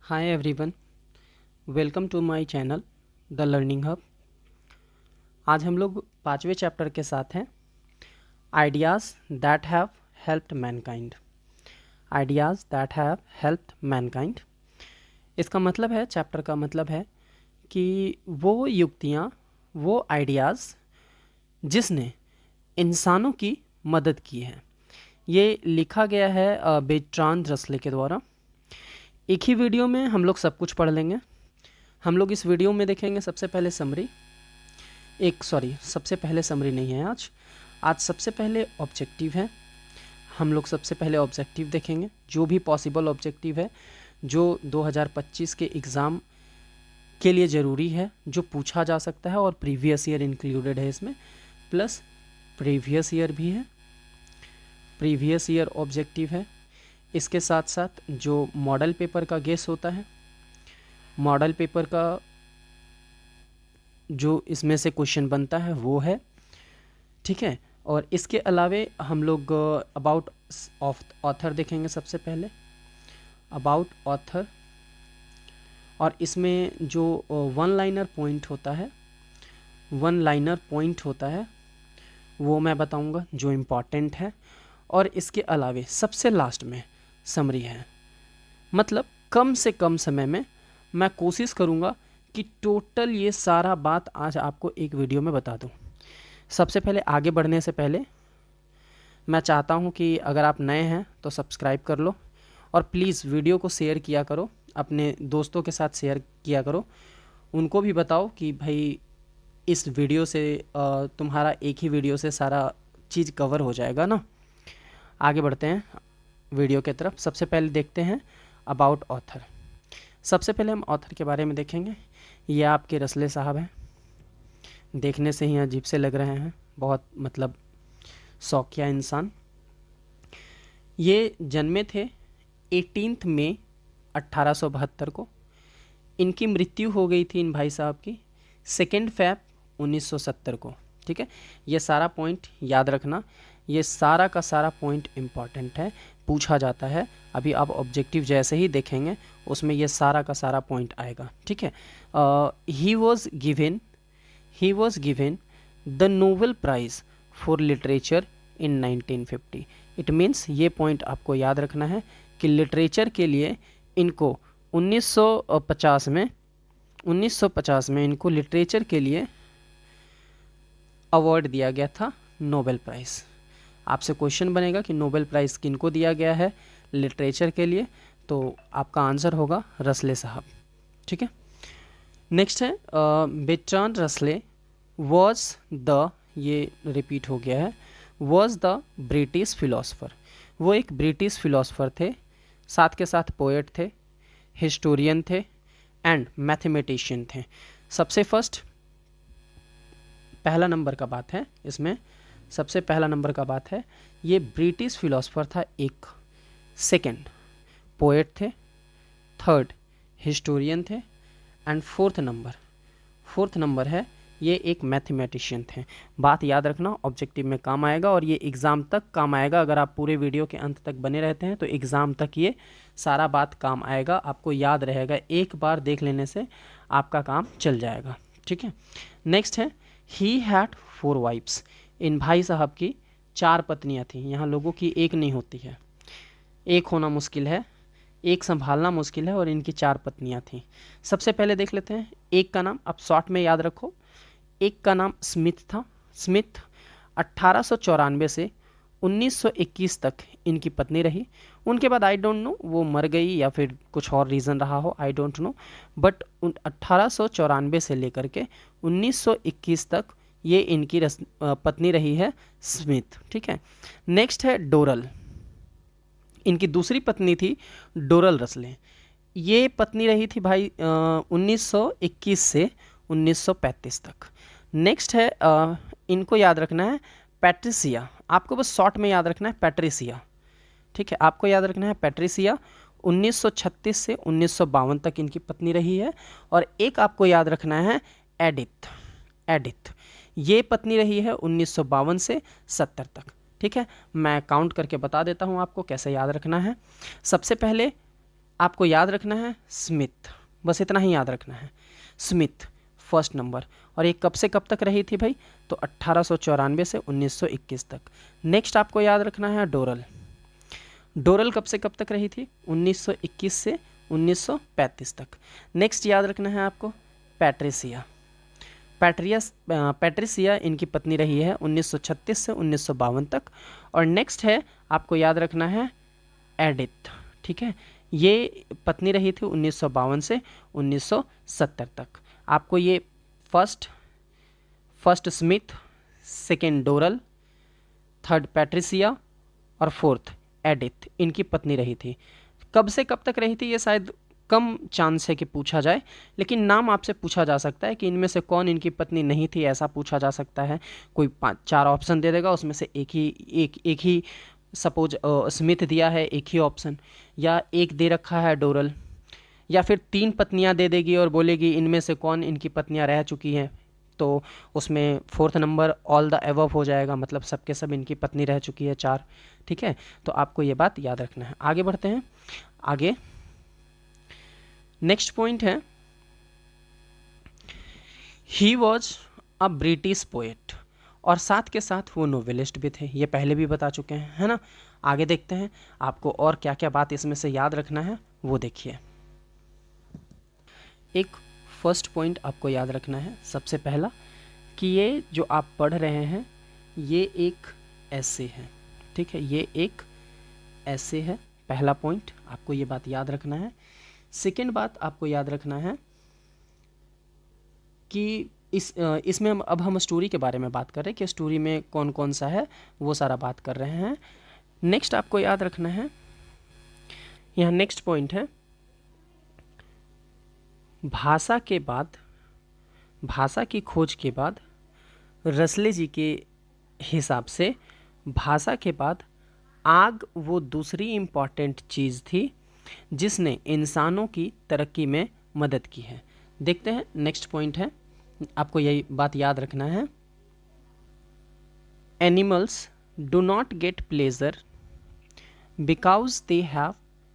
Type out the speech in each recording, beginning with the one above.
Hi everyone, welcome to my channel the learning hub. आज हम लोग 5वें चैप्टर के साथ हैं ideas that have helped Mankind. Ideas that have helped Mankind, इसका मतलब है, चैप्टर का मतलब है कि वो युक्तियाँ, वो आइडियाज़ जिसने इंसानों की मदद की है। ये लिखा गया है बेर्ट्रांड रसले के द्वारा। एक ही वीडियो में हम लोग सब कुछ पढ़ लेंगे। हम लोग इस वीडियो में देखेंगे सबसे पहले सबसे पहले समरी नहीं है आज सबसे पहले ऑब्जेक्टिव है। हम लोग सबसे पहले ऑब्जेक्टिव देखेंगे, जो भी पॉसिबल ऑब्जेक्टिव है जो 2025 के एग्ज़ाम के लिए ज़रूरी है, जो पूछा जा सकता है, और प्रीवियस ईयर इंक्लूडेड है इसमें, प्लस प्रीवियस ईयर भी है, प्रीवियस ईयर ऑब्जेक्टिव है। इसके साथ साथ जो मॉडल पेपर का गेस होता है, मॉडल पेपर का जो इसमें से क्वेश्चन बनता है वो है, ठीक है। और इसके अलावे हम लोग अबाउट ऑथर देखेंगे सबसे पहले, अबाउट ऑथर। और इसमें जो वन लाइनर पॉइंट होता है वो मैं बताऊंगा जो इम्पॉर्टेंट है। और इसके अलावे सबसे लास्ट में समरी है। मतलब कम से कम समय में मैं कोशिश करूंगा कि टोटल ये सारा बात आज आपको एक वीडियो में बता दूं। सबसे पहले आगे बढ़ने से पहले मैं चाहता हूं कि अगर आप नए हैं तो सब्सक्राइब कर लो, और प्लीज़ वीडियो को शेयर किया करो, अपने दोस्तों के साथ शेयर किया करो। उनको भी बताओ कि भाई इस वीडियो से तुम्हारा एक ही वीडियो से सारा चीज़ कवर हो जाएगा ना। आगे बढ़ते हैं वीडियो के तरफ। सबसे पहले देखते हैं अबाउट ऑथर। सबसे पहले हम ऑथर के बारे में देखेंगे। ये आपके रसले साहब हैं, देखने से ही अजीब से लग रहे हैं, बहुत मतलब शौकिया इंसान। ये जन्मे थे 18 मई 1872 को। इनकी मृत्यु हो गई थी इन भाई साहब की 2 फरवरी 1970 को, ठीक है। ये सारा पॉइंट याद रखना, ये सारा का सारा पॉइंट इम्पॉर्टेंट है, पूछा जाता है। अभी आप ऑब्जेक्टिव जैसे ही देखेंगे उसमें ये सारा का सारा पॉइंट आएगा, ठीक है। He was given the Nobel prize for literature in 1950। It means ये पॉइंट आपको याद रखना है कि लिटरेचर के लिए इनको 1950 में इनको लिटरेचर के लिए अवार्ड दिया गया था, नोबेल प्राइज़। आपसे क्वेश्चन बनेगा कि नोबेल प्राइज़ किनको दिया गया है लिटरेचर के लिए, तो आपका आंसर होगा रसले साहब, ठीक है। नेक्स्ट है बेर्ट्रांड रसले वॉज द, ये रिपीट हो गया है, वॉज द ब्रिटिश फिलोसफर। वो एक ब्रिटिश फिलोसफर थे, साथ के साथ पोएट थे, हिस्टोरियन थे एंड मैथमेटिशियन थे। सबसे फर्स्ट पहला नंबर का बात है इसमें, सबसे पहला नंबर का बात है, ये ब्रिटिश फिलोसफर था एक। सेकंड पोएट थे, थर्ड हिस्टोरियन थे, एंड फोर्थ नंबर है ये एक मैथमेटिशियन थे। बात याद रखना, ऑब्जेक्टिव में काम आएगा और ये एग्ज़ाम तक काम आएगा। अगर आप पूरे वीडियो के अंत तक बने रहते हैं तो एग्ज़ाम तक ये सारा बात काम आएगा, आपको याद रहेगा, एक बार देख लेने से आपका काम चल जाएगा, ठीक है। नेक्स्ट है ही हैड 4 वाइफ्स। इन भाई साहब की 4 पत्नियां थीं। यहाँ लोगों की एक नहीं होती है, एक होना मुश्किल है, एक संभालना मुश्किल है, और इनकी 4 पत्नियां थीं। सबसे पहले देख लेते हैं, एक का नाम आप शॉर्ट में याद रखो, एक का नाम स्मिथ था। स्मिथ 1894 से 1921 तक इनकी पत्नी रही। उनके बाद आई डोंट नो वो मर गई या फिर कुछ और रीज़न रहा हो, आई डोंट नो, बट 1894 से लेकर के 1921 तक ये इनकी पत्नी रही है स्मिथ, ठीक है। नेक्स्ट है डोरल। इनकी दूसरी पत्नी थी डोरल रसले। ये पत्नी रही थी भाई 1921 से 1935 तक। नेक्स्ट है इनको याद रखना है पैट्रिसिया, आपको बस शॉर्ट में याद रखना है पैट्रिसिया, ठीक है। आपको याद रखना है पैट्रिसिया 1936 से 1952 तक इनकी पत्नी रही है। और एक आपको याद रखना है एडिथ, ये पत्नी रही है 1952 से 70 तक, ठीक है। मैं काउंट करके बता देता हूँ आपको कैसे याद रखना है। सबसे पहले आपको याद रखना है स्मिथ, बस इतना ही याद रखना है, स्मिथ फर्स्ट नंबर। और ये कब से कब तक रही थी भाई, तो 1894 से 1921 तक। नेक्स्ट आपको याद रखना है डोरल, डोरल कब से कब तक रही थी, 1921 से 1935 तक। नेक्स्ट याद रखना है आपको पैट्रिसिया, पैट्रिसिया इनकी पत्नी रही है 1936 से 1952 तक। और नेक्स्ट है आपको याद रखना है एडिथ, ठीक है, ये पत्नी रही थी 1952 से 1970 तक। आपको ये first Smith, second Doral, third Patricia और फोर्थ एडिथ इनकी पत्नी रही थी। कब से कब तक रही थी ये शायद कम चांस है कि पूछा जाए, लेकिन नाम आपसे पूछा जा सकता है कि इनमें से कौन इनकी पत्नी नहीं थी, ऐसा पूछा जा सकता है। कोई 4 ऑप्शन दे देगा, उसमें से एक ही सपोज स्मिथ दिया है, एक ही ऑप्शन, या एक दे रखा है डोरल, या फिर 3 पत्नियां दे देगी और बोलेगी इनमें से कौन इनकी पत्नियां रह चुकी हैं, तो उसमें fourth number all the above हो जाएगा, मतलब सबके सब इनकी पत्नी रह चुकी है 4, ठीक है। तो आपको ये बात याद रखना है। आगे बढ़ते हैं, आगे नेक्स्ट पॉइंट है he was a British poet, और साथ के साथ वो नोवेलिस्ट भी थे, ये पहले भी बता चुके हैं, है ना। आगे देखते हैं आपको और क्या क्या बात इसमें से याद रखना है, वो देखिए। एक फर्स्ट पॉइंट आपको याद रखना है, सबसे पहला कि ये जो आप पढ़ रहे हैं ये एक ऐसे है, ठीक है, ये एक ऐसे है। पहला पॉइंट आपको ये बात याद रखना है। सेकेंड बात आपको याद रखना है कि इसमें अब हम स्टोरी के बारे में बात कर रहे हैं कि स्टोरी में कौन कौन सा है, वो सारा बात कर रहे हैं। नेक्स्ट आपको याद रखना है, यहाँ नेक्स्ट पॉइंट है भाषा के बाद, भाषा की खोज के बाद रसले जी के हिसाब से भाषा के बाद आग वो दूसरी इम्पॉर्टेंट चीज़ थी जिसने इंसानों की तरक्की में मदद की है। देखते हैं नेक्स्ट पॉइंट है, आपको यही बात याद रखना है, animals do not get pleasure because they have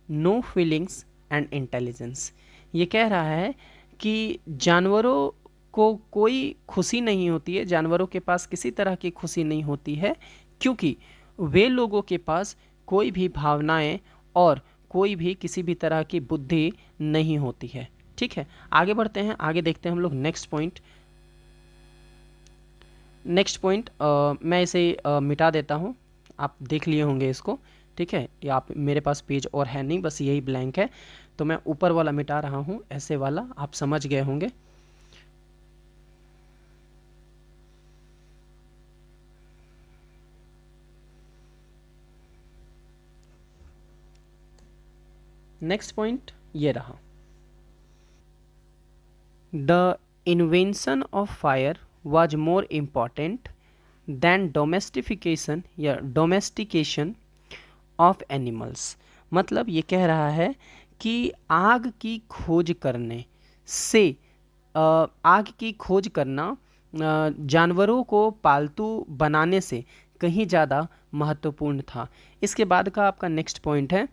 no feelings and intelligence. ये कह रहा है कि जानवरों को कोई खुशी नहीं होती है, जानवरों के पास किसी तरह की खुशी नहीं होती है, क्योंकि वे लोगों के पास कोई भी भावनाएं और कोई भी किसी भी तरह की बुद्धि नहीं होती है, ठीक है। आगे बढ़ते हैं, आगे देखते हैं हम लोग नेक्स्ट पॉइंट। नेक्स्ट पॉइंट मैं इसे मिटा देता हूँ, आप देख लिए होंगे इसको, ठीक है। या आप, मेरे पास पेज और है नहीं, बस यही ब्लैंक है, तो मैं ऊपर वाला मिटा रहा हूँ, ऐसे वाला आप समझ गए होंगे। नेक्स्ट पॉइंट ये रहा, the invention of fire was more important than domestication या डोमेस्टिकेशन ऑफ एनिमल्स। मतलब ये कह रहा है कि आग की खोज करने से आग की खोज करना जानवरों को पालतू बनाने से कहीं ज़्यादा महत्वपूर्ण था। इसके बाद का आपका नेक्स्ट पॉइंट है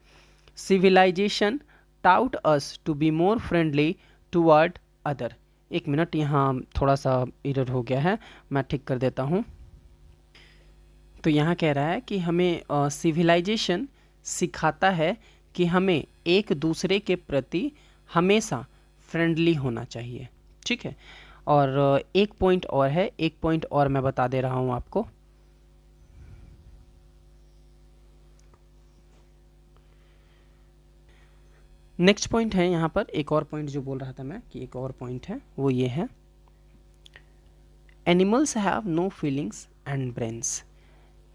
civilization taught us to be more friendly toward other. एक मिनट, यहाँ थोड़ा सा एरर हो गया है, मैं ठीक कर देता हूँ। तो यहाँ कह रहा है कि हमें सिविलाइजेशन सिखाता है कि हमें एक दूसरे के प्रति हमेशा फ्रेंडली होना चाहिए, ठीक है। और एक पॉइंट और है, एक पॉइंट और मैं बता दे रहा हूँ आपको। नेक्स्ट पॉइंट है यहाँ पर, एक और पॉइंट जो बोल रहा था मैं कि एक और पॉइंट है, वो ये है animals have no feelings and brains.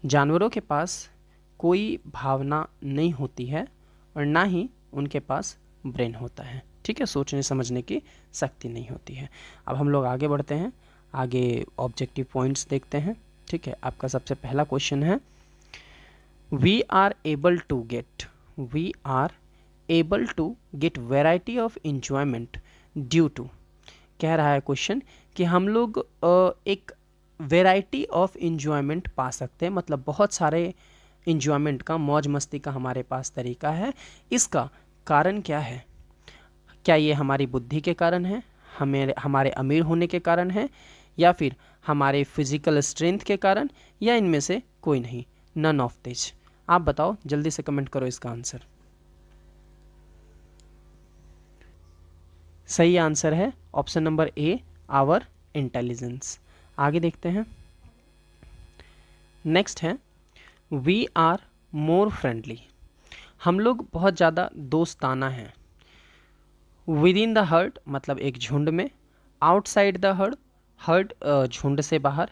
जानवरों के पास कोई भावना नहीं होती है और ना ही उनके पास ब्रेन होता है, ठीक है, सोचने समझने की शक्ति नहीं होती है। अब हम लोग आगे बढ़ते हैं, आगे ऑब्जेक्टिव पॉइंट्स देखते हैं, ठीक है। आपका सबसे पहला क्वेश्चन है we are able to get variety of enjoyment due to. कह रहा है क्वेश्चन कि हम लोग एक वेराइटी ऑफ इंजॉयमेंट पा सकते हैं, मतलब बहुत सारे इंजॉयमेंट का, मौज मस्ती का हमारे पास तरीका है, इसका कारण क्या है? क्या ये हमारी बुद्धि के कारण है, हमारे अमीर होने के कारण है, या फिर हमारे फिजिकल स्ट्रेंथ के कारण, या इनमें से कोई नहीं, नन ऑफ दिस? आप बताओ, जल्दी से कमेंट करो इसका आंसर। सही आंसर है option number A, our intelligence. आगे देखते हैं। नेक्स्ट है वी आर मोर फ्रेंडली। हम लोग बहुत ज़्यादा दोस्ताना हैं। विद इन द हर्ड मतलब एक झुंड में, आउटसाइड द हर्ड हर्ड झुंड से बाहर,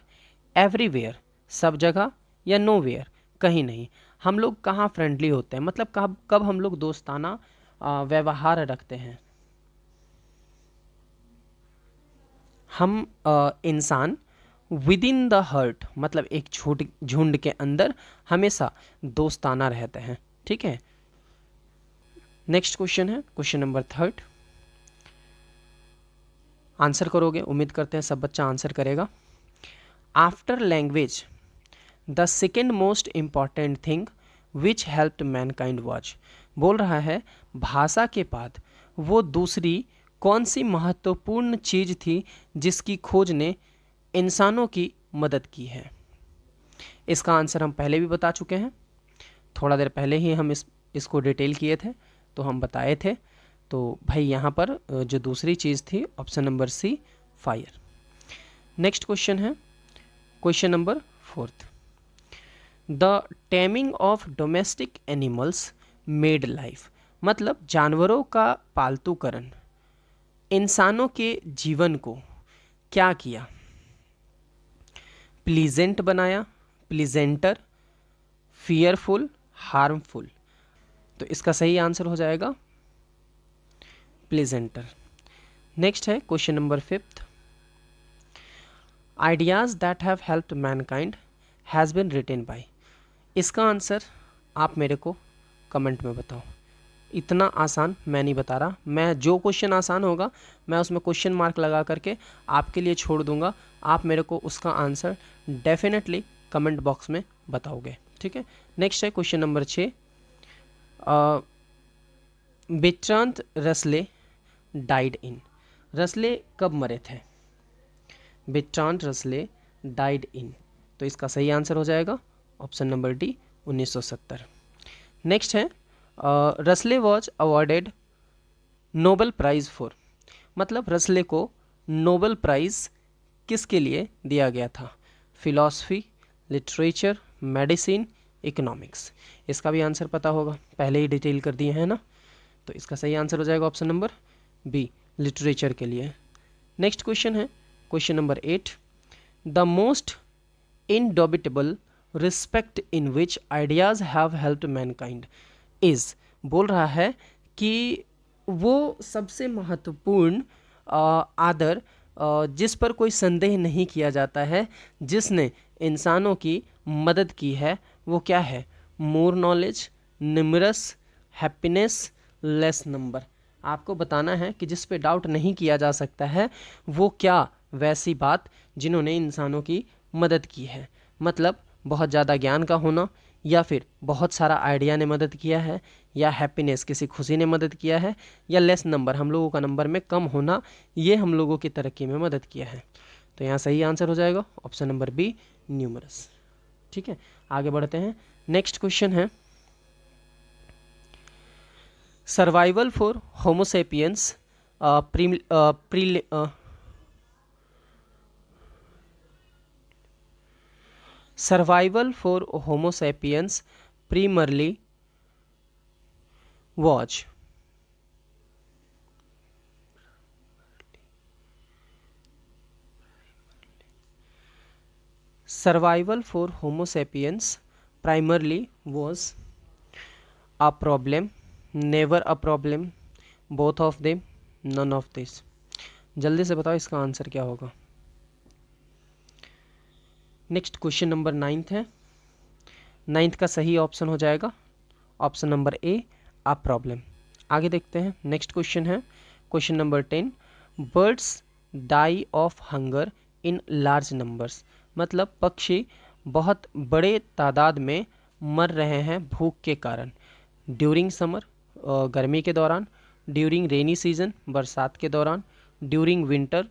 एवरीवेयर सब जगह, या नोवेयर कहीं नहीं। हम लोग कहाँ फ्रेंडली होते हैं, मतलब कब कब हम लोग दोस्ताना व्यवहार रखते हैं? हम इंसान विद इन द हर्ट मतलब एक झुंड के अंदर हमेशा दोस्ताना रहते हैं। ठीक है, नेक्स्ट क्वेश्चन है क्वेश्चन नंबर 3। आंसर करोगे, उम्मीद करते हैं सब बच्चा आंसर करेगा। After language the second most important thing which helped Mankind watch. बोल रहा है भाषा के बाद वो दूसरी कौन सी महत्वपूर्ण चीज थी जिसकी खोज ने इंसानों की मदद की है? इसका आंसर हम पहले भी बता चुके हैं, थोड़ा देर पहले ही हम इसको डिटेल किए थे, तो हम बताए थे। तो भाई यहाँ पर जो दूसरी चीज़ थी option number C, fire. Next question है question number 4। The taming of domestic animals made life मतलब जानवरों का पालतूकरण इंसानों के जीवन को क्या किया? प्लीजेंट बनाया, प्लीजेंटर, फियरफुल, हार्मफुल। तो इसका सही आंसर हो जाएगा प्लीजेंटर। नेक्स्ट है question number 5। Ideas that have helped mankind has been written by. इसका आंसर आप मेरे को कमेंट में बताओ। इतना आसान मैं नहीं बता रहा, मैं जो क्वेश्चन आसान होगा मैं उसमें क्वेश्चन मार्क लगा करके आपके लिए छोड़ दूंगा। आप मेरे को उसका आंसर डेफिनेटली कमेंट बॉक्स में बताओगे। ठीक है, नेक्स्ट है question number 6। Bertrand Russell died in. Russell कब मरे थे? बेट्रांड रसले डाइड इन, तो इसका सही आंसर हो जाएगा ऑप्शन नंबर डी, 1970। नेक्स्ट है Russell was awarded Nobel prize for. मतलब रसले को नोबेल प्राइज़ किसके लिए दिया गया था? Philosophy, literature, medicine, economics. इसका भी आंसर पता होगा, पहले ही डिटेल कर दिए हैं ना। तो इसका सही आंसर हो जाएगा ऑप्शन नंबर बी, लिटरेचर के लिए। नेक्स्ट क्वेश्चन है question number 8। The most indubitable respect in which ideas have helped mankind is. बोल रहा है कि वो सबसे महत्वपूर्ण आदर जिस पर कोई संदेह नहीं किया जाता है, जिसने इंसानों की मदद की है, वो क्या है? More knowledge, numerous, happiness, less number. आपको बताना है कि जिस पे डाउट नहीं किया जा सकता है वो क्या वैसी बात जिन्होंने इंसानों की मदद की है। मतलब बहुत ज़्यादा ज्ञान का होना, या फिर बहुत सारा आइडिया ने मदद किया है, या हैप्पीनेस किसी खुशी ने मदद किया है, या लेस नंबर हम लोगों का नंबर में कम होना, ये हम लोगों की तरक्की में मदद किया है। तो यहाँ सही आंसर हो जाएगा ऑप्शन नंबर बी, न्यूमरस। ठीक है, आगे बढ़ते हैं। नेक्स्ट क्वेश्चन है survival for Homo sapiens survival for Homo sapiens primarily was। Survival for Homo sapiens primarily was a problem, never a problem, both of them, none of this। जल्दी से बताओ इसका आंसर क्या होगा। नेक्स्ट क्वेश्चन नंबर 9 है। 9 का सही ऑप्शन हो जाएगा option number A, a problem. आगे देखते हैं। नेक्स्ट क्वेश्चन है question number 10। Birds die of hunger in large numbers. मतलब पक्षी बहुत बड़े तादाद में मर रहे हैं भूख के कारण। ड्यूरिंग समर, गर्मी के दौरान, ड्यूरिंग रेनी सीजन बरसात के दौरान, ड्यूरिंग विंटर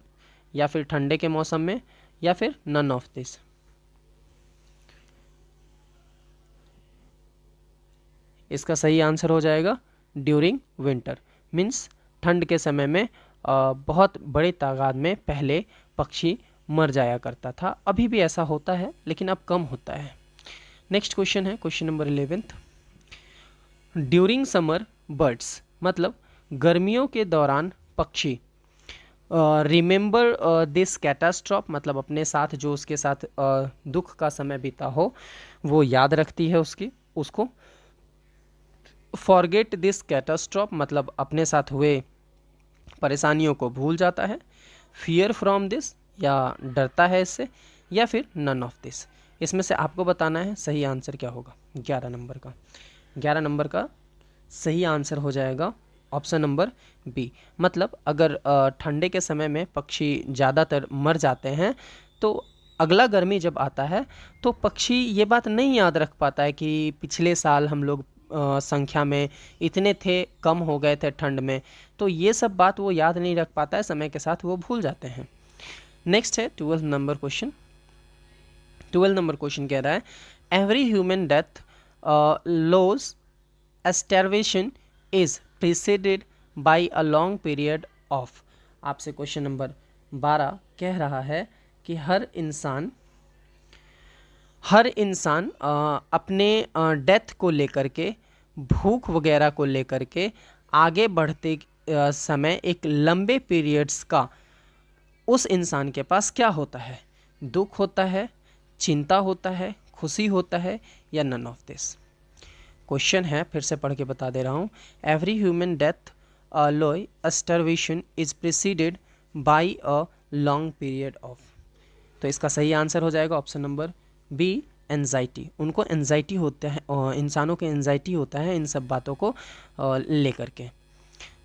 या फिर ठंडे के मौसम में, या फिर नन ऑफ दिस। इसका सही आंसर हो जाएगा ड्यूरिंग विंटर, मीन्स ठंड के समय में बहुत बड़े तादाद में पहले पक्षी मर जाया करता था। अभी भी ऐसा होता है लेकिन अब कम होता है। नेक्स्ट क्वेश्चन है question number 11th। During summer birds, मतलब गर्मियों के दौरान पक्षी, रिमेंबर दिस कैटास्ट्रॉफ, मतलब अपने साथ जो उसके साथ दुख का समय बीता हो वो याद रखती है उसको। फॉरगेट दिस कैटास्ट्रॉफ, मतलब अपने साथ हुए परेशानियों को भूल जाता है। फियर फ्रॉम दिस, या डरता है इससे, या फिर नन ऑफ दिस। इसमें से आपको बताना है सही आंसर क्या होगा 11 नंबर का। 11 नंबर का सही आंसर हो जाएगा ऑप्शन नंबर बी। मतलब अगर ठंडे के समय में पक्षी ज़्यादातर मर जाते हैं तो अगला गर्मी जब आता है तो पक्षी ये बात नहीं याद रख पाता है कि पिछले साल हम लोग संख्या में इतने थे, कम हो गए थे ठंड में, तो ये सब बात वो याद नहीं रख पाता है, समय के साथ वो भूल जाते हैं। नेक्स्ट है 12 नंबर क्वेश्चन। 12 नंबर क्वेश्चन कह रहा है every human death loss starvation is preceded by a long period of. आपसे क्वेश्चन नंबर 12 कह रहा है कि हर इंसान अपने डेथ को लेकर के, भूख वगैरह को लेकर के आगे बढ़ते समय एक लंबे पीरियड्स का उस इंसान के पास क्या होता है? दुख होता है, चिंता होता है, खुशी होता है, या नन ऑफ दिस। क्वेश्चन है, फिर से पढ़ के बता दे रहा हूँ। एवरी ह्यूमन डेथ लोय starvation is preceded by a long period of. तो इसका सही आंसर हो जाएगा ऑप्शन नंबर बी, एंजाइटी। उनको एंजाइटी होता है, इंसानों को एंजाइटी होता है इन सब बातों को लेकर के।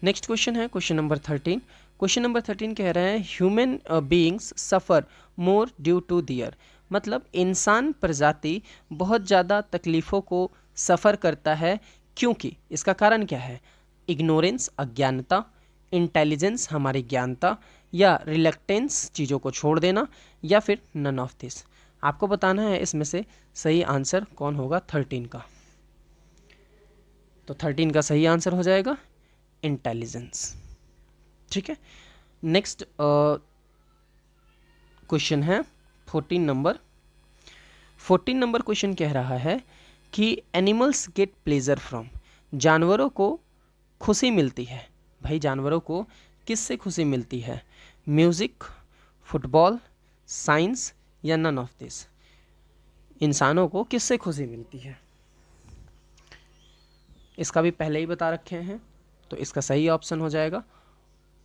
नेक्स्ट क्वेश्चन है क्वेश्चन नंबर 13। क्वेश्चन नंबर 13 कह रहे हैं human beings suffer more due to their, मतलब इंसान प्रजाति बहुत ज़्यादा तकलीफ़ों को सफ़र करता है क्योंकि। इसका कारण क्या है? इग्नोरेंस, अज्ञानता, इंटेलिजेंस, हमारी ज्ञानता, या रिलक्टेंस, चीज़ों को छोड़ देना, या फिर नन ऑफ दिस। आपको बताना है इसमें से सही आंसर कौन होगा 13 का। तो 13 का सही आंसर हो जाएगा इंटेलिजेंस। ठीक है। नेक्स्ट क्वेश्चन है 14 नंबर। 14 नंबर क्वेश्चन कह रहा है कि एनिमल्स गेट प्लेजर फ्रॉम, जानवरों को खुशी मिलती है। भाई जानवरों को किससे खुशी मिलती है? म्यूजिक, फुटबॉल, साइंस, या नन ऑफ दिस। इंसानों को किससे खुशी मिलती है? इसका भी पहले ही बता रखे हैं, तो इसका सही ऑप्शन हो जाएगा,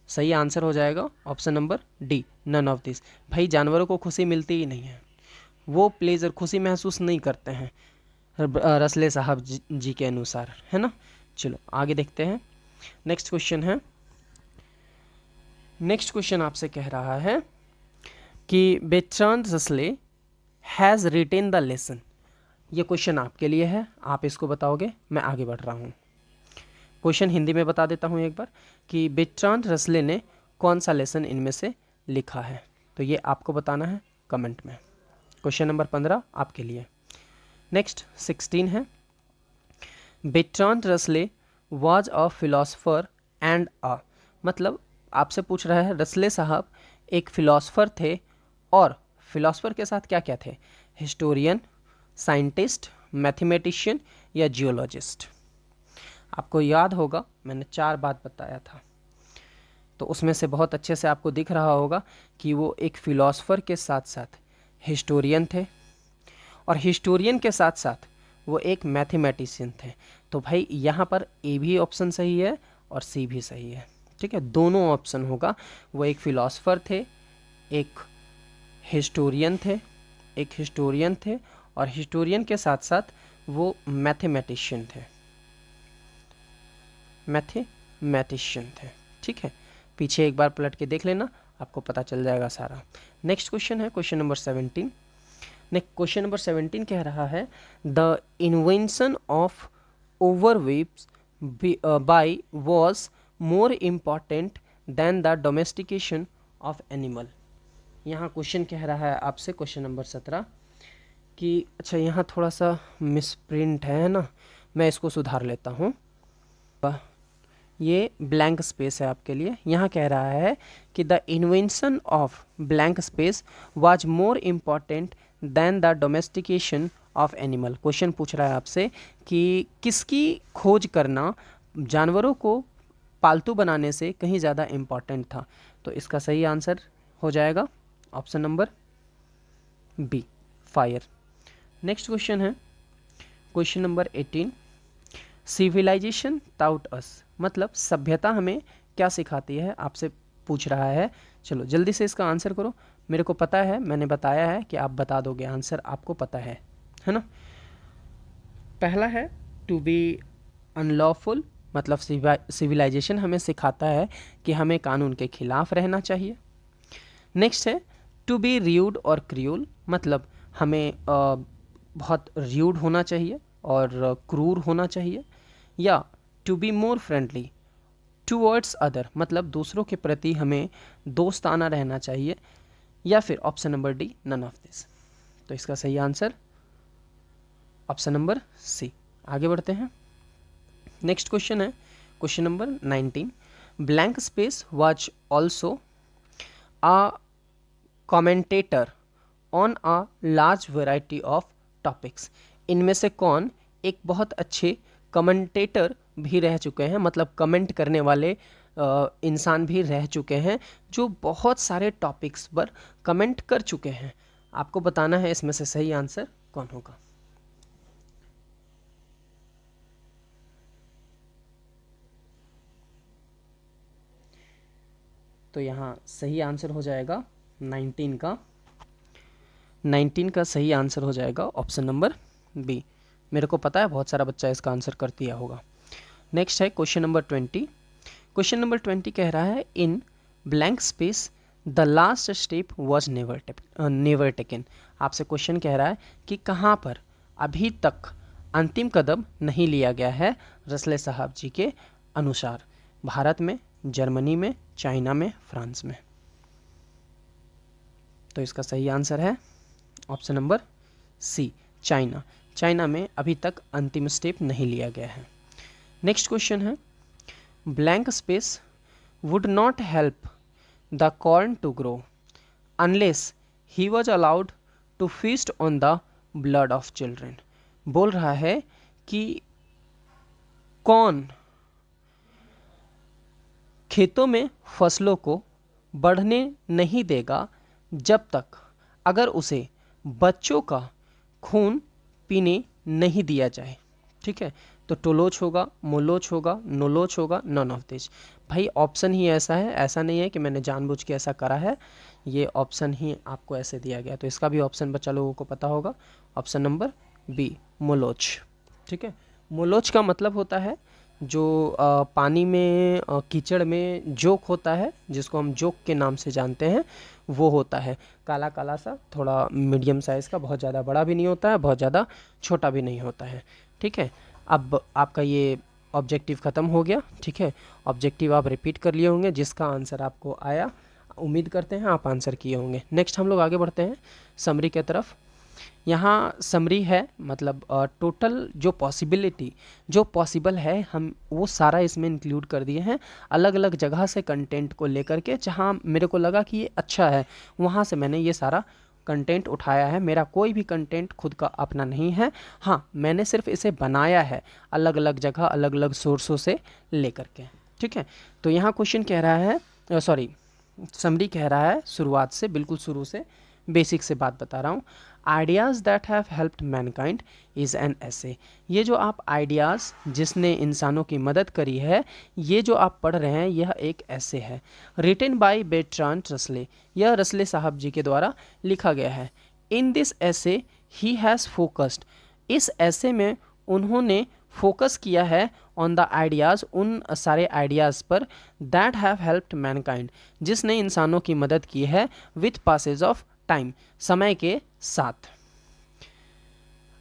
सही आंसर हो जाएगा option number D, none of this. भाई जानवरों को खुशी मिलती ही नहीं है, वो प्लेजर, खुशी महसूस नहीं करते हैं रसले साहब जी के अनुसार, है ना। चलो आगे देखते हैं। नेक्स्ट क्वेश्चन है, नेक्स्ट क्वेश्चन आपसे कह रहा है कि बेर्ट्रांड रसले हैज़ रिटेन द लेसन। ये क्वेश्चन आपके लिए है, आप इसको बताओगे, मैं आगे बढ़ रहा हूँ। क्वेश्चन हिंदी में बता देता हूँ एक बार कि बेर्ट्रांड रसले ने कौन सा लेसन इनमें से लिखा है, तो ये आपको बताना है कमेंट में। क्वेश्चन नंबर 15 आपके लिए। नेक्स्ट 16 है, Bertrand Russell was a philosopher and a, मतलब आपसे पूछ रहा है रसले साहब एक फिलोसफर थे, और फिलोसफर के साथ क्या क्या थे? हिस्टोरियन, साइंटिस्ट, मैथमेटिशियन, या जियोलॉजिस्ट। आपको याद होगा मैंने 4 बात बताया था, तो उसमें से बहुत अच्छे से आपको दिख रहा होगा कि वो एक फिलोसफर के साथ साथ हिस्टोरियन थे, और हिस्टोरियन के साथ साथ वो एक मैथमेटिशियन थे। तो भाई यहाँ पर ए भी ऑप्शन सही है और सी भी सही है। ठीक है, दोनों ऑप्शन होगा। वो एक फिलोसफर थे, एक हिस्टोरियन थे, और हिस्टोरियन के साथ साथ वो मैथमेटिशियन थे। ठीक है, पीछे एक बार पलट के देख लेना, आपको पता चल जाएगा सारा। नेक्स्ट क्वेश्चन है क्वेश्चन नंबर 17। क्वेश्चन नंबर 17 कह रहा है द इन्वेंशन ऑफ ओवरवेव्स by was more important than the domestication of animal। यहाँ क्वेश्चन कह रहा है आपसे, क्वेश्चन नंबर 17 कि अच्छा यहाँ थोड़ा सा मिसप्रिंट है ना, मैं इसको सुधार लेता हूँ। ये ब्लैंक स्पेस है आपके लिए। यहाँ कह रहा है कि the invention of blank space was more important than the domestication of animal. Question पूछ रहा है आपसे कि किसकी खोज करना जानवरों को पालतू बनाने से कहीं ज़्यादा इम्पॉर्टेंट था। तो इसका सही आंसर हो जाएगा option number B, fire. Next question है question number 18, civilization taught us, मतलब सभ्यता हमें क्या सिखाती है, आपसे पूछ रहा है। चलो जल्दी से इसका आंसर करो। मेरे को पता है, मैंने बताया है कि आप बता दोगे, आंसर आपको पता है ना। पहला है टू बी अनलॉफुल, मतलब सिविलाइजेशन हमें सिखाता है कि हमें कानून के खिलाफ रहना चाहिए। नेक्स्ट है टू बी र्यूड और क्रूल, मतलब हमें बहुत र्यूड होना चाहिए और क्रूर होना चाहिए। या to be more friendly towards other, मतलब दूसरों के प्रति हमें दोस्ताना रहना चाहिए। या फिर option number D, none of this. तो इसका सही आंसर ऑप्शन नंबर सी। आगे बढ़ते हैं। नेक्स्ट क्वेश्चन है question number 19, blank space was also a commentator on a large variety of topics. इनमें से कौन एक बहुत अच्छे कमेंटेटर भी रह चुके हैं, मतलब कमेंट करने वाले इंसान भी रह चुके हैं जो बहुत सारे टॉपिक्स पर कमेंट कर चुके हैं। आपको बताना है इसमें से सही आंसर कौन होगा। तो यहाँ सही आंसर हो जाएगा 19 का सही आंसर हो जाएगा ऑप्शन नंबर बी। मेरे को पता है बहुत सारा बच्चा इसका आंसर कर दिया होगा। नेक्स्ट है क्वेश्चन नंबर 20। क्वेश्चन नंबर 20 कह रहा है in blank space the last step was never taken. आपसे क्वेश्चन कह रहा है कि कहाँ पर अभी तक अंतिम कदम नहीं लिया गया है रसले साहब जी के अनुसार। भारत में, जर्मनी में, चाइना में, फ्रांस में। तो इसका सही आंसर है option number C, China. China में अभी तक अंतिम स्टेप नहीं लिया गया है। नेक्स्ट क्वेश्चन है blank space would not help the corn to grow unless he was allowed to feast on the blood of children. बोल रहा है कि कौन खेतों में फसलों को बढ़ने नहीं देगा जब तक अगर उसे बच्चों का खून पीने नहीं दिया जाए। ठीक है, तो टोलोच होगा, मोलोच होगा, नोलोच होगा, नन ऑफ दिस। भाई ऑप्शन ही ऐसा है, ऐसा नहीं है कि मैंने जानबूझ के ऐसा करा है, ये ऑप्शन ही आपको ऐसे दिया गया। तो इसका भी ऑप्शन बच्चा लोगों को पता होगा, ऑप्शन नंबर बी, मोलोच। ठीक है, मोलोच का मतलब होता है जो पानी में कीचड़ में जोक होता है, जिसको हम जोक के नाम से जानते हैं, वो होता है काला काला सा, थोड़ा मीडियम साइज़ का, बहुत ज़्यादा बड़ा भी नहीं होता है, बहुत ज़्यादा छोटा भी नहीं होता है। ठीक है, अब आपका ये ऑब्जेक्टिव ख़त्म हो गया। ठीक है, ऑब्जेक्टिव आप रिपीट कर लिए होंगे, जिसका आंसर आपको आया उम्मीद करते हैं आप आंसर किए होंगे। नेक्स्ट हम लोग आगे बढ़ते हैं समरी के तरफ। यहाँ समरी है, मतलब टोटल जो पॉसिबिलिटी, जो पॉसिबल है, हम वो सारा इसमें इंक्लूड कर दिए हैं। अलग अलग जगह से कंटेंट को लेकर के, जहाँ मेरे को लगा कि ये अच्छा है वहाँ से मैंने ये सारा कंटेंट उठाया है। मेरा कोई भी कंटेंट खुद का अपना नहीं है। हाँ, मैंने सिर्फ इसे बनाया है अलग अलग जगह, अलग अलग सोर्सों से लेकर के। ठीक है, तो यहाँ क्वेश्चन कह रहा है, सॉरी समरी कह रहा है, शुरुआत से, बिल्कुल शुरू से बेसिक से बात बता रहा हूँ। Ideas that have helped Mankind is an ऐसे। ये जो आप आइडियाज़ जिसने इंसानों की मदद करी है, ये जो आप पढ़ रहे हैं, यह एक ऐसे है रिटन बाय बेर्ट्रांड रसले। यह रसले साहब जी के द्वारा लिखा गया है। इन दिस ऐसे ही हैज़ फोकस्ड, इस ऐसे में उन्होंने फोकस किया है ऑन द आइडियाज़, उन सारे आइडियाज़ पर, दैट हैव हेल्प्ड मैनकाइंड, जिसने इंसानों की मदद की है, विथ पासेज ऑफ टाइम, समय के साथ।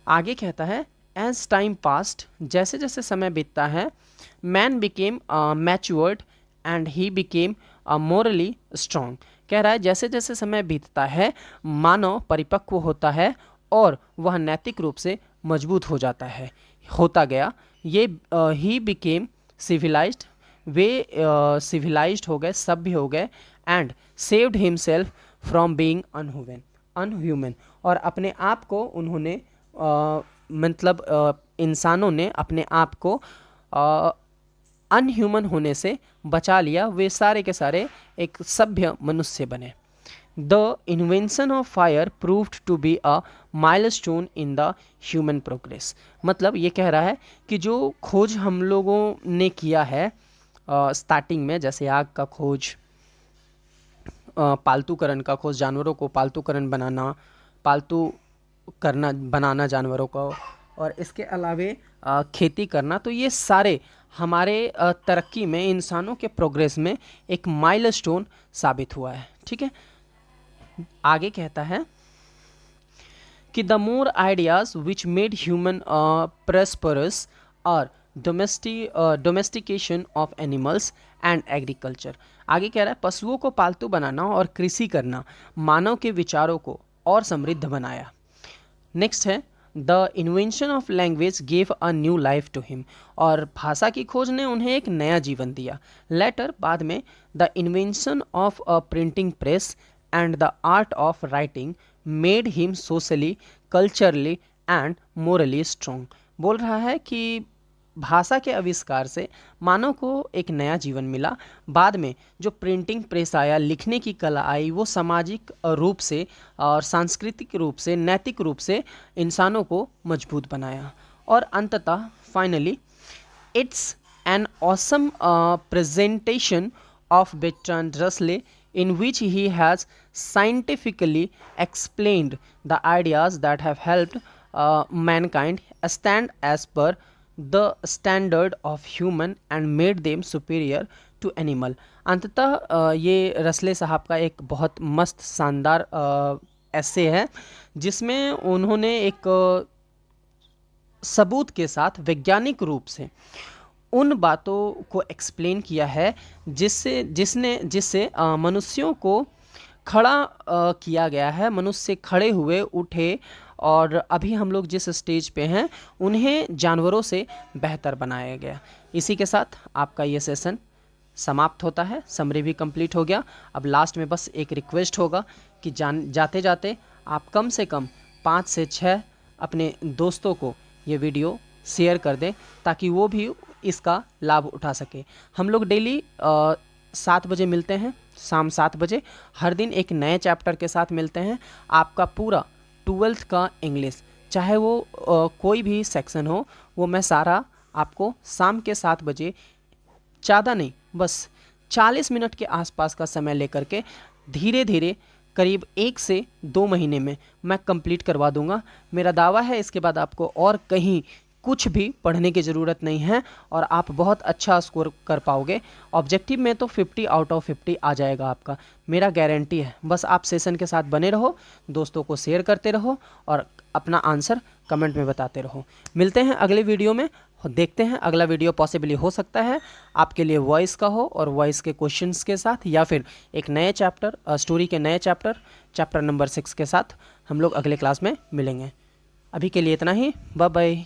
आगे कहता है एज टाइम पास्ट, जैसे जैसे समय बीतता है, man became matured and he became morally strong. कह रहा है जैसे जैसे समय बीतता है मानव परिपक्व होता है और वह नैतिक रूप से मजबूत हो जाता है, होता गया। ये ही बिकेम सिविलाइज्ड, वे सिविलाइज्ड हो गए, सभ्य हो गए, and saved himself from being unhuman, और अपने आप को उन्होंने मतलब इंसानों ने अपने आप को अनह्यूमन होने से बचा लिया, वे सारे के सारे एक सभ्य मनुष्य बने। The invention of fire proved to be a milestone in the human progress. मतलब ये कह रहा है कि जो खोज हम लोगों ने किया है स्टार्टिंग में, जैसे आग का खोज, पालतूकरण का खोज, जानवरों को पालतूकरण बनाना, बनाना जानवरों को, और इसके अलावे खेती करना, तो ये सारे हमारे तरक्की में, इंसानों के प्रोग्रेस में एक माइलस्टोन साबित हुआ है। ठीक है, आगे कहता है कि the more ideas which made human prosperous are domestication of animals and agriculture. आगे कह रहा है पशुओं को पालतू बनाना और कृषि करना मानव के विचारों को और समृद्ध बनाया। नेक्स्ट है the invention of language gave a new life to him, और भाषा की खोज ने उन्हें एक नया जीवन दिया। लेटर, बाद में, the invention of a printing press and the art of writing made him socially, culturally and morally strong. बोल रहा है कि भाषा के आविष्कार से मानव को एक नया जीवन मिला। बाद में जो प्रिंटिंग प्रेस आया, लिखने की कला आई, वो सामाजिक रूप से और सांस्कृतिक रूप से, नैतिक रूप से इंसानों को मजबूत बनाया। और अंततः finally it's an awesome presentation of Bertrand Russell in which he has scientifically explained the ideas that have helped mankind stand as per the standard of human and made them superior to animal। अंततः ये रसले साहब का एक बहुत मस्त शानदार ऐसे है जिसमें उन्होंने एक सबूत के साथ वैज्ञानिक रूप से उन बातों को एक्सप्लेन किया है जिससे मनुष्यों को खड़ा किया गया है, मनुष्य खड़े हुए, उठे, और अभी हम लोग जिस स्टेज पे हैं उन्हें जानवरों से बेहतर बनाया गया। इसी के साथ आपका ये सेशन समाप्त होता है, समरी भी कंप्लीट हो गया। अब लास्ट में बस एक रिक्वेस्ट होगा कि जाते जाते आप कम से कम 5 से 6 अपने दोस्तों को ये वीडियो शेयर कर दें ताकि वो भी इसका लाभ उठा सके। हम लोग डेली 7 बजे मिलते हैं, शाम 7 बजे, हर दिन एक नए चैप्टर के साथ मिलते हैं। आपका पूरा 12th का इंग्लिश, चाहे वो कोई भी सेक्शन हो, वो मैं सारा आपको शाम के 7 बजे, ज़्यादा नहीं, बस 40 मिनट के आसपास का समय लेकर के धीरे धीरे करीब 1 से 2 महीने में मैं कंप्लीट करवा दूंगा। मेरा दावा है इसके बाद आपको और कहीं कुछ भी पढ़ने की ज़रूरत नहीं है और आप बहुत अच्छा स्कोर कर पाओगे। ऑब्जेक्टिव में तो 50 आउट ऑफ 50 आ जाएगा आपका, मेरा गारंटी है। बस आप सेशन के साथ बने रहो, दोस्तों को शेयर करते रहो और अपना आंसर कमेंट में बताते रहो। मिलते हैं अगले वीडियो में, देखते हैं अगला वीडियो पॉसिबली हो सकता है आपके लिए वॉइस का हो और वॉइस के क्वेश्चंस के साथ, या फिर एक नए चैप्टर, स्टोरी के नए चैप्टर नंबर 6 के साथ हम लोग अगले क्लास में मिलेंगे। अभी के लिए इतना ही, बाय बाय।